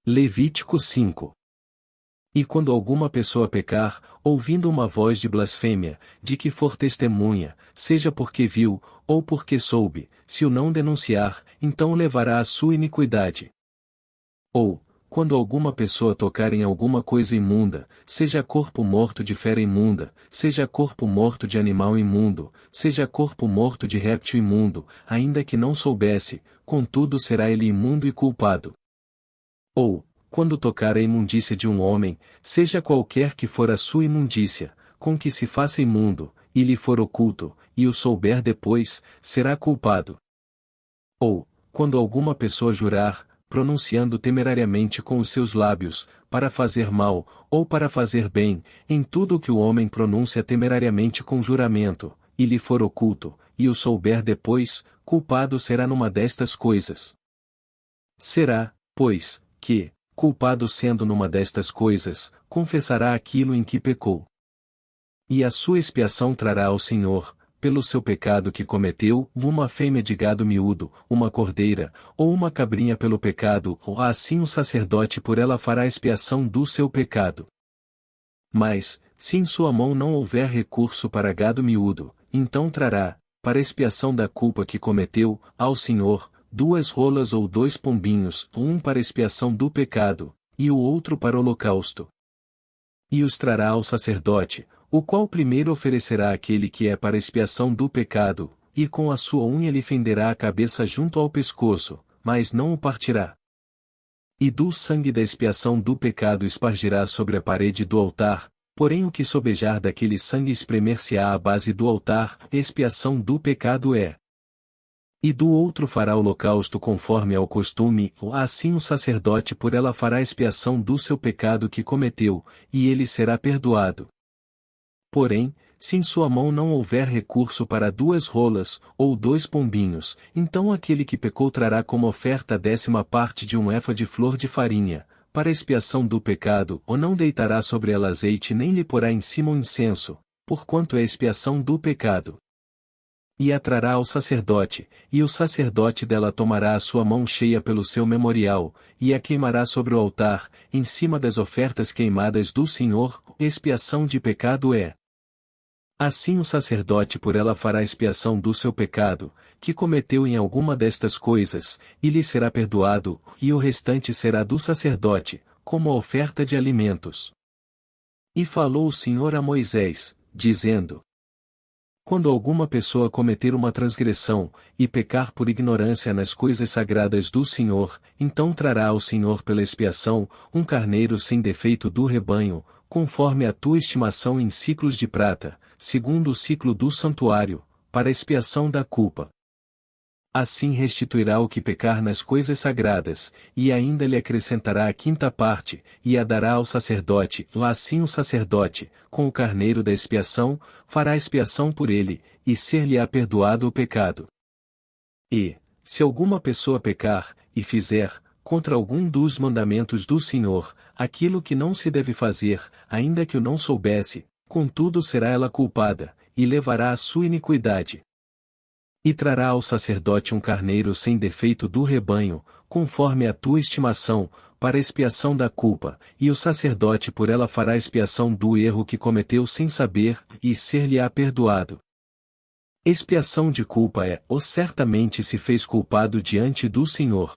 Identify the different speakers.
Speaker 1: Levítico 5. E quando alguma pessoa pecar, ouvindo uma voz de blasfêmia, de que for testemunha, seja porque viu, ou porque soube, se o não denunciar, então levará a sua iniquidade. Ou, quando alguma pessoa tocar em alguma coisa imunda, seja corpo morto de fera imunda, seja corpo morto de animal imundo, seja corpo morto de réptil imundo, ainda que não soubesse, contudo será ele imundo e culpado. Ou, quando tocar a imundícia de um homem, seja qualquer que for a sua imundícia, com que se faça imundo, e lhe for oculto, e o souber depois, será culpado. Ou, quando alguma pessoa jurar, pronunciando temerariamente com os seus lábios, para fazer mal, ou para fazer bem, em tudo o que o homem pronuncia temerariamente com juramento, e lhe for oculto, e o souber depois, culpado será numa destas coisas. Será, pois, que, culpado sendo numa destas coisas, confessará aquilo em que pecou. E a sua expiação trará ao Senhor, pelo seu pecado que cometeu, uma fêmea de gado miúdo, uma cordeira, ou uma cabrinha pelo pecado, ou assim o sacerdote por ela fará expiação do seu pecado. Mas, se em sua mão não houver recurso para gado miúdo, então trará, para expiação da culpa que cometeu, ao Senhor, 2 rolas ou 2 pombinhos, um para expiação do pecado, e o outro para holocausto. E os trará ao sacerdote, o qual primeiro oferecerá aquele que é para expiação do pecado, e com a sua unha lhe fenderá a cabeça junto ao pescoço, mas não o partirá. E do sangue da expiação do pecado espargirá sobre a parede do altar, porém o que sobejar daquele sangue espremer-se-á à base do altar, expiação do pecado é. E do outro fará holocausto conforme ao costume, assim o sacerdote por ela fará expiação do seu pecado que cometeu, e ele será perdoado. Porém, se em sua mão não houver recurso para 2 rolas, ou 2 pombinhos, então aquele que pecou trará como oferta a 10ª parte de um efa de flor de farinha, para expiação do pecado, ou não deitará sobre ela azeite nem lhe porá em cima o incenso, porquanto é expiação do pecado. E a trará ao sacerdote, e o sacerdote dela tomará a sua mão cheia pelo seu memorial, e a queimará sobre o altar, em cima das ofertas queimadas do Senhor, expiação de pecado é. Assim o sacerdote por ela fará expiação do seu pecado, que cometeu em alguma destas coisas, e lhe será perdoado, e o restante será do sacerdote, como a oferta de alimentos. E falou o Senhor a Moisés, dizendo: quando alguma pessoa cometer uma transgressão, e pecar por ignorância nas coisas sagradas do Senhor, então trará ao Senhor pela expiação, um carneiro sem defeito do rebanho, conforme a tua estimação em siclos de prata, segundo o ciclo do santuário, para expiação da culpa. Assim restituirá o que pecar nas coisas sagradas, e ainda lhe acrescentará a 5ª parte, e a dará ao sacerdote, assim o sacerdote, com o carneiro da expiação, fará expiação por ele, e ser-lhe-á perdoado o pecado. E, se alguma pessoa pecar, e fizer, contra algum dos mandamentos do Senhor, aquilo que não se deve fazer, ainda que o não soubesse, contudo será ela culpada, e levará a sua iniquidade. E trará ao sacerdote um carneiro sem defeito do rebanho, conforme a tua estimação, para expiação da culpa, e o sacerdote por ela fará expiação do erro que cometeu sem saber, e ser-lhe-á perdoado. Expiação de culpa é, ou certamente se fez culpado diante do Senhor.